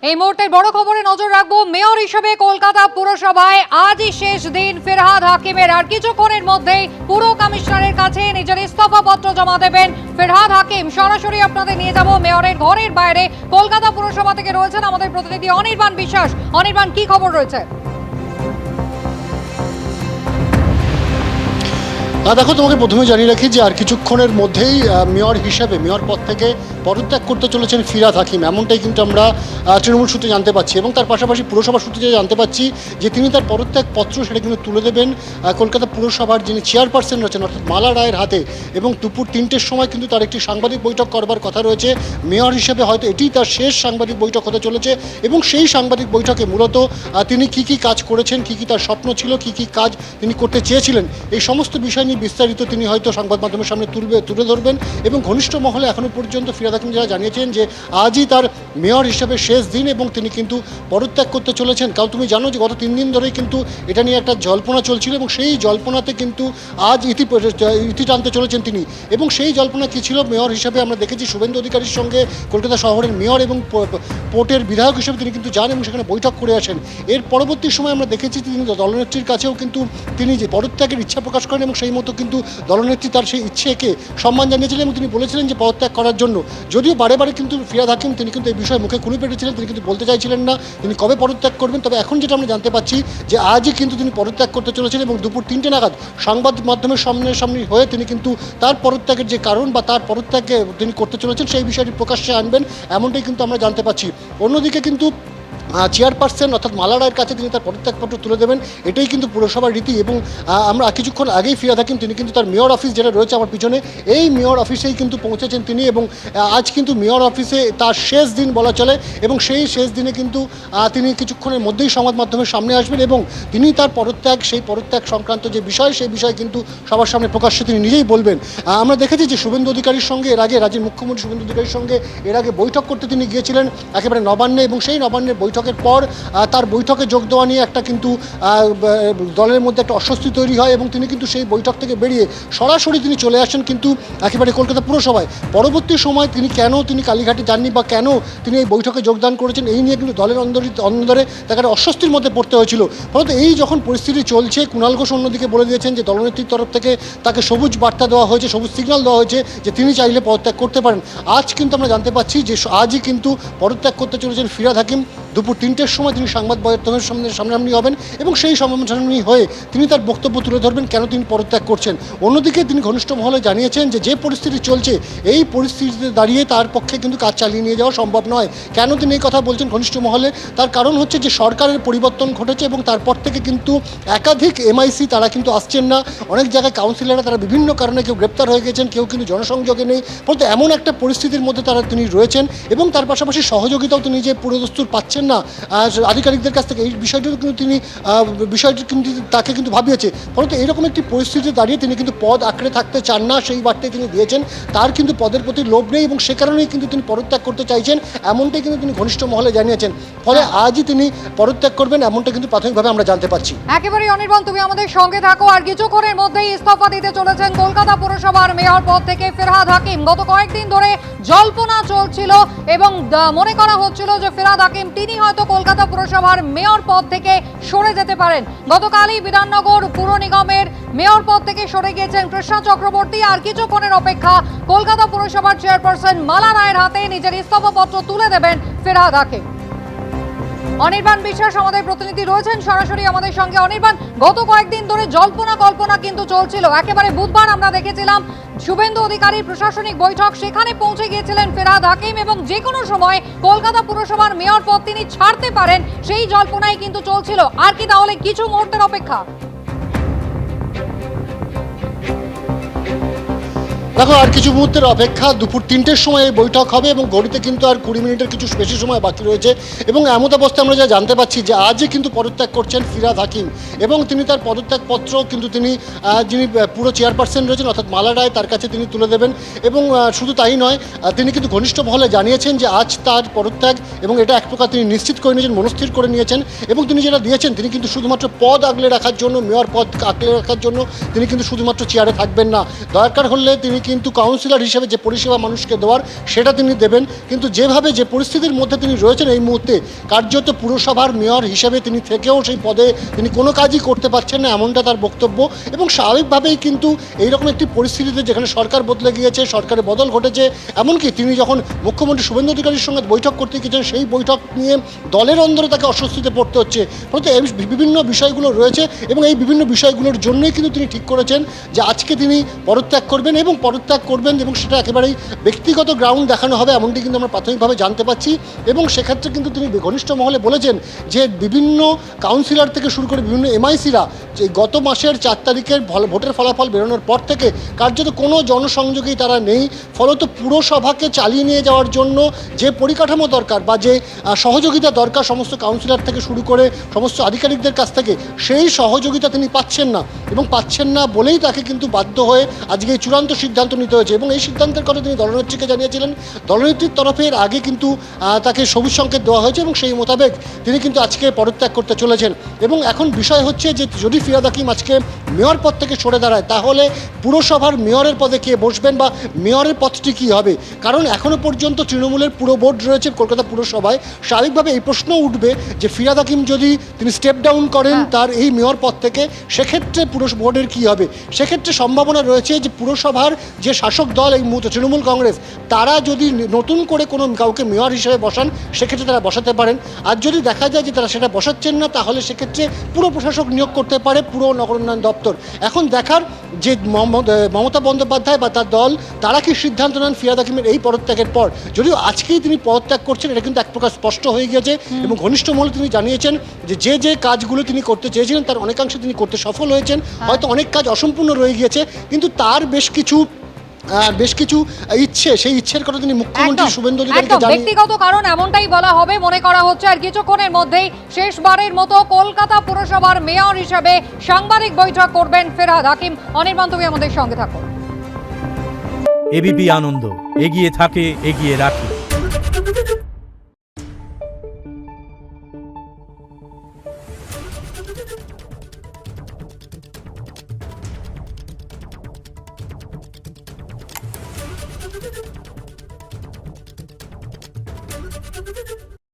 এই মুহূর্তের বড় খবরে নজর রাখবো। মেয়র হিসেবে কলকাতা পুরসভায় আজই শেষ দিন ফেরহাদ হাকিমের। আর কিছুক্ষণের মধ্যেই পুর কমিশনারের কাছে নিজের ইস্তফা পত্র জমা দেবেন ফেরহাদ হাকিম। সরাসরি আপনাদের নিয়ে যাব মেয়রের ঘরের বাইরে। কলকাতা পুরসভা থেকে রয়েছেন আমাদের প্রতিনিধি অনির্বাণ বিশ্বাস। অনির্বাণ, কি খবর রয়েছে? দেখো, তোমাকে প্রথমে জানিয়ে রাখি যে আর কিছুক্ষণের মধ্যেই মেয়র হিসেবে মেয়র পদ থেকে পদত্যাগ করতে চলেছেন ফিরহাদ হাকিম, এমনটাই কিন্তু আমরা তৃণমূল সূত্রে জানতে পাচ্ছি। এবং তার পাশাপাশি পুরসভা সূত্রে জানতে পাচ্ছি যে তিনি তার পদত্যাগ পত্র সেটা কিন্তু তুলে দেবেন কলকাতা পুরসভার যিনি চেয়ারপারসন রয়েছেন অর্থাৎ মালা রায়ের হাতে। এবং দুপুর 3টের সময় কিন্তু তার একটি সাংবাদিক বৈঠক করবার কথা রয়েছে। মেয়র হিসেবে হয়তো এটি তার শেষ সাংবাদিক বৈঠক হতে চলেছে। এবং সেই সাংবাদিক বৈঠকে মূলত তিনি কি কাজ করেছেন, কি তার স্বপ্ন ছিল, কি কাজ তিনি করতে চেয়েছিলেন, এই সমস্ত বিষয় নিয়ে বিস্তারিত তিনি হয়তো সংবাদ মাধ্যমের সামনে তুলে ধরবেন। এবং ঘনিষ্ঠ মহলে এখনও পর্যন্ত ফিরহাদ হাকিম যারা জানিয়েছেন যে আজই তার মেয়র হিসেবে শেষ দিন এবং তিনি কিন্তু পদত্যাগ করতে চলেছেন। কারণ তুমি জানো যে গত 3 দিন ধরেই কিন্তু এটা নিয়ে একটা জল্পনা চলছিল এবং সেই জল্পনাতে কিন্তু আজ ইতি টানতে চলেছেন তিনি। এবং সেই জল্পনা কী ছিল, মেয়র হিসেবে আমরা দেখেছি শুভেন্দু অধিকারীর সঙ্গে কলকাতা শহরের মেয়র এবং পোর্টের বিধায়ক হিসেবে তিনি কিন্তু যান এবং সেখানে বৈঠক করে আসেন। এর পরবর্তী সময় আমরা দেখেছি তিনি দলনেত্রীর কাছেও কিন্তু তিনি যে পদত্যাগের ইচ্ছা প্রকাশ করেন এবং সেই মতো কিন্তু দলনেত্রী তার সেই ইচ্ছেকে সম্মান জানিয়েছিলেন এবং তিনি বলেছিলেন যে পদত্যাগ করার জন্য। যদিও বারে কিন্তু ফিরহাদ হাকিম তিনি কিন্তু এই বিষয়ে মুখে কুলু পেটেছিলেন, তিনি কিন্তু বলতে চাইছিলেন না তিনি কবে পদত্যাগ করবেন। তবে এখন যেটা আমরা জানতে পাচ্ছি যে আজই কিন্তু তিনি পদত্যাগ করতে চলেছেন এবং দুপুর 3টে নাগাদ সংবাদ মাধ্যমের সামনাসামনি হয়ে তিনি কিন্তু তার পদত্যাগের যে কারণ বা তার পদত্যাগে তিনি করতে চলেছেন সেই বিষয়টি প্রকাশ্যে আনবেন, এমনটাই কিন্তু আমরা জানতে পাচ্ছি। অন্যদিকে কিন্তু চেয়ারপারসন অর্থাৎ মালা রায়ের কাছে তিনি তার পদত্যাগপত্র তুলে দেবেন, এটাই কিন্তু পুরসভার রীতি। এবং আমরা কিছুক্ষণ আগেই ফিরহাদ হাকিম তিনি কিন্তু তার মেয়র অফিস যেটা রয়েছে আমার পিছনে, এই মেয়র অফিসেই কিন্তু পৌঁছেছেন তিনি। এবং আজ কিন্তু মেয়র অফিসে তার শেষ দিন বলা চলে এবং সেই শেষ দিনে কিন্তু তিনি কিছুক্ষণের মধ্যেই সংবাদ মাধ্যমের সামনে আসবেন এবং তিনি তার সেই পদত্যাগ সংক্রান্ত যে বিষয় সেই বিষয় কিন্তু সবার সামনে প্রকাশ্যে তিনি নিজেই বলবেন। আমরা দেখেছি যে শুভেন্দু অধিকারীর সঙ্গে এর আগে রাজ্যের মুখ্যমন্ত্রী শুভেন্দু অধিকারীর সঙ্গে এর আগে বৈঠক করতে তিনি গিয়েছিলেন একেবারে নবান্নে এবং সেই নবান্নের বৈঠকের পর তার বৈঠকে যোগ দেওয়া নিয়ে একটা কিন্তু দলের মধ্যে একটা অস্বস্তি তৈরি হয় এবং তিনি কিন্তু সেই বৈঠক থেকে বেরিয়ে সরাসরি তিনি চলে আসেন কিন্তু একেবারে কলকাতা পুরসভায়। পরবর্তী সময় তিনি কালীঘাটে যাননি বা কেন তিনি এই বৈঠকে যোগদান করেছেন এই নিয়ে কিন্তু দলের অন্দরে তাকে অস্বস্তির মধ্যে পড়তে হয়েছিল। ফলত এই যখন পরিস্থিতি চলছে, কুণাল ঘোষ অন্যদিকে বলে দিয়েছেন যে দলনেত্রীর তরফ থেকে তাকে সবুজ বার্তা দেওয়া হয়েছে, সবুজ সিগন্যাল দেওয়া হয়েছে যে তিনি চাইলে পদত্যাগ করতে পারেন। আজ কিন্তু আমরা জানতে পাচ্ছি যে আজই কিন্তু পদত্যাগ করতে চলেছেন ফিরহাদ হাকিম। দুপুর 3টের সময় তিনি সংবাদ মাধ্যমের সামনাসামনি হবেন এবং সেই সামনাসামনি হয়ে তিনি তার বক্তব্য তুলে ধরবেন কেন তিনি পদত্যাগ করছেন। অন্যদিকে তিনি ঘনিষ্ঠ মহলে জানিয়েছেন যে পরিস্থিতি চলছে এই পরিস্থিতিতে দাঁড়িয়ে তার পক্ষে কিন্তু কাজ চালিয়ে নিয়ে যাওয়া সম্ভব নয়। কেন তিনি এই কথা বলছেন ঘনিষ্ঠ মহলে, তার কারণ হচ্ছে যে সরকারের পরিবর্তন ঘটেছে এবং তারপর থেকে কিন্তু একাধিক এমআইসি তারা কিন্তু আসছেন না। অনেক জায়গায় কাউন্সিলররা তারা বিভিন্ন কারণে কেউ গ্রেপ্তার হয়ে গেছেন, কেউ কিন্তু জনসংযোগে নেই। ফলে এমন একটা পরিস্থিতির মধ্যে তিনি রয়েছেন এবং তার পাশাপাশি সহযোগিতাও তিনি যে পুরোদস্তুর পাচ্ছেন না আধিকারিকদের কাছ থেকে, এই বিষয়টিও কিন্তু তাকে কিন্তু ভাবিয়েছে। ফলত এইরকম একটি পরিস্থিতিতে দাঁড়িয়ে তিনি কিন্তু পদ আঁকড়ে থাকতে চান না, সেই বার্তাই তিনি দিয়েছেন। তার কিন্তু পদের প্রতি লোভ নেই এবং সে কারণেই কিন্তু তিনি পদত্যাগ করতে চাইছেন, এমনটাই কিন্তু তিনি ঘনিষ্ঠ মহলে জানিয়েছেন। ফলে আজই তিনি পদত্যাগ করবেন এমনটা কিন্তু প্রাথমিকভাবে আমরা জানতে পারছি। একেবারে অনির্বাণ, তুমি আমাদের সঙ্গে থাকো। আর কিছুক্ষণের মধ্যেই ইস্তফা দিতে চলেছেন কলকাতা পুরসভার মেয়র পদ থেকে ফিরহাদ হাকিম। গত কয়েকদিন ধরে জল্পনা চলছিল এবং মনে করা হচ্ছিল যে ফিরহাদ হাকিম তিনি হয়তো কলকাতা পুরসভার মেয়র পদ থেকে সরে যেতে পারেন। গতকালই বিধাননগর পুর নিগমের মেয়র পদ থেকে সরে গিয়েছেন কৃষ্ণা চক্রবর্তী। আর কিছুক্ষণের অপেক্ষা, কলকাতা পুরসভার চেয়ারপারসন মালা রায়ের হাতে নিজের ইস্তফাপত্র তুলে দেবেন ফিরহাদ হাকিম। অনির্বাণ বিশ্বাস আমাদের প্রতিনিধি রয়েছেন সরাসরি আমাদের সঙ্গে। অনির্বাণ, গত কয়েকদিন ধরে কল্পনা কিন্তু চলছিল। একেবারে বুধবার আমরা দেখেছিলাম শুভেন্দু অধিকারীর প্রশাসনিক বৈঠক, সেখানে পৌঁছে গিয়েছিলেন ফিরহাদ হাকিম এবং যে কোনো সময় কলকাতা পুরসভার মেয়র পদ তিনি ছাড়তে পারেন, সেই জল্পনাই কিন্তু চলছিল। আর কি তাহলে কিছু মুহূর্তের অপেক্ষা? দেখো, আর কিছু মুহূর্তের অপেক্ষা। দুপুর 3টের সময় এই বৈঠক হবে এবং ঘড়িতে কিন্তু আর 20 মিনিটের কিছু বেশি সময় বাকি রয়েছে। এবং এমন অবস্থায় আমরা যা জানতে পাচ্ছি যে আজই কিন্তু পদত্যাগ করছেন ফিরহাদ হাকিম এবং তিনি তার পদত্যাগপত্র কিন্তু যিনি পুরো চেয়ারপারসন রয়েছেন অর্থাৎ মালা রায় তার কাছে তিনি তুলে দেবেন। এবং শুধু তাই নয়, তিনি কিন্তু ঘনিষ্ঠ মহলে জানিয়েছেন যে আজ তার পদত্যাগ এবং এটা এক প্রকার তিনি নিশ্চিত করে নিয়েছেন, মনস্থির করে নিয়েছেন। এবং তিনি যেটা দিয়েছেন, তিনি কিন্তু শুধুমাত্র পদ আগলে রাখার জন্য, মেয়র পদ আগলে রাখার জন্য তিনি কিন্তু শুধুমাত্র চেয়ারে থাকবেন না, দরকার হলে তিনি কিন্তু কাউন্সিলর হিসেবে যে পরিষেবা মানুষকে দেওয়ার সেটা তিনি দেবেন, কিন্তু যেভাবে যে পরিস্থিতির মধ্যে তিনি রয়েছেন এই মুহূর্তে, কার্যত পুরসভার মেয়র হিসেবে তিনি থেকেও সেই পদে তিনি কোনো কাজই করতে পারছেন না, এমনটা তার বক্তব্য। এবং স্বাভাবিকভাবেই কিন্তু এইরকম একটি পরিস্থিতিতে যেখানে সরকার বদলে গিয়েছে, সরকারের বদল ঘটেছে, এমনকি তিনি যখন মুখ্যমন্ত্রী শুভেন্দু অধিকারীর সঙ্গে বৈঠক করতে গিয়েছেন সেই বৈঠক নিয়ে দলের অন্দরে তাকে অস্বস্তিতে পড়তে হচ্ছে। ফলত এই বিভিন্ন বিষয়গুলো রয়েছে এবং এই বিভিন্ন বিষয়গুলোর জন্যই কিন্তু তিনি ঠিক করেছেন যে আজকে তিনি পদত্যাগ করবেন এবং সেটা একেবারেই ব্যক্তিগত গ্রাউন্ড দেখানো হবে, এমনটি কিন্তু আমরা প্রাথমিকভাবে জানতে পাচ্ছি। এবং সেক্ষেত্রে কিন্তু তিনি ঘনিষ্ঠ মহলে বলেছেন যে বিভিন্ন কাউন্সিলর থেকে শুরু করে বিভিন্ন এমআইসিরা যে গত মাসের 4 তারিখের ভোটের ফলাফল বেরোনোর পর থেকে কার্যত কোনো জনসংযোগেই তারা নেই। ফলত পুরসভাকে চালিয়ে নিয়ে যাওয়ার জন্য যে পরিকাঠামো দরকার বা যে সহযোগিতা দরকার সমস্ত কাউন্সিলর থেকে শুরু করে সমস্ত আধিকারিকদের কাছ থেকে, সেই সহযোগিতা তিনি পাচ্ছেন না এবং পাচ্ছেন না বলেই তাকে কিন্তু বাধ্য হয়ে আজকে এই চূড়ান্ত সিদ্ধান্ত নিতে হয়েছে। এবং এই সিদ্ধান্তের কথা তিনি দলনেত্রীকে জানিয়েছিলেন। দলনেত্রীর তরফে এর আগে কিন্তু তাকে সবুজ সংকেত দেওয়া হয়েছে এবং সেই মোতাবেক তিনি কিন্তু আজকে পদত্যাগ করতে চলেছেন। এবং এখন বিষয় হচ্ছে যে যদি ফিরহাদ হাকিম আজকে মেয়র পদ থেকে সরে দাঁড়ায় তাহলে পুরসভার মেয়রের পদে কে বসবেন বা মেয়রের পদটি কী হবে। কারণ এখনও পর্যন্ত তৃণমূলের পুরো বোর্ড রয়েছে কলকাতা পুরসভায়। স্বাভাবিকভাবে এই প্রশ্ন উঠবে যে ফিরহাদ হাকিম যদি তিনি স্টেপ ডাউন করেন তার এই মেয়র পদ থেকে, সেক্ষেত্রে পুরো বোর্ডের কী হবে। সেক্ষেত্রে সম্ভাবনা রয়েছে যে পুরসভার যে শাসক দল এই মুহূর্তে তৃণমূল কংগ্রেস, তারা যদি নতুন করে কোনো কাউকে মেয়র হিসেবে বসান সেক্ষেত্রে তারা বসাতে পারেন। আর যদি দেখা যায় যে তারা সেটা বসাচ্ছেন না তাহলে সেক্ষেত্রে পুরো প্রশাসক নিয়োগ করতে পারে পুরো নগর উন্নয়ন দপ্তর। এখন দেখার যে মমতা বন্দ্যোপাধ্যায় বা তার দল তারা কি সিদ্ধান্ত নেন ফিরহাদ হাকিমের এই পদত্যাগের পর। যদিও আজকেই তিনি পদত্যাগ করছেন এটা কিন্তু এক প্রকার স্পষ্ট হয়ে গিয়েছে এবং ঘনিষ্ঠ মহলে তিনি জানিয়েছেন যে যে কাজগুলো তিনি করতে চেয়েছিলেন তার অনেকাংশে তিনি করতে সফল হয়েছেন। হয়তো অনেক কাজ অসম্পূর্ণ রয়ে গিয়েছে, কিন্তু তার বেশ কিছু ইচ্ছে, সেই ইচ্ছের কথা তিনি মুখ্যমন্ত্রী শুভেন্দু অধিকারীকে জানিয়ে ব্যক্তিগত কারণ এমনটাই বলা হবে মনে করা হচ্ছে। আর কিছুক্ষণের মধ্যেই শেষবারের মতো কলকাতা পুরসভার মেয়র হিসেবে সাংবাদিক বৈঠক করবেন ফিরহাদ হাকিম। অনির্বাণ, তুমি আমাদের সঙ্গে থাকো। এবিপি আনন্দ, এগিয়ে থাকে, এগিয়ে রাখে।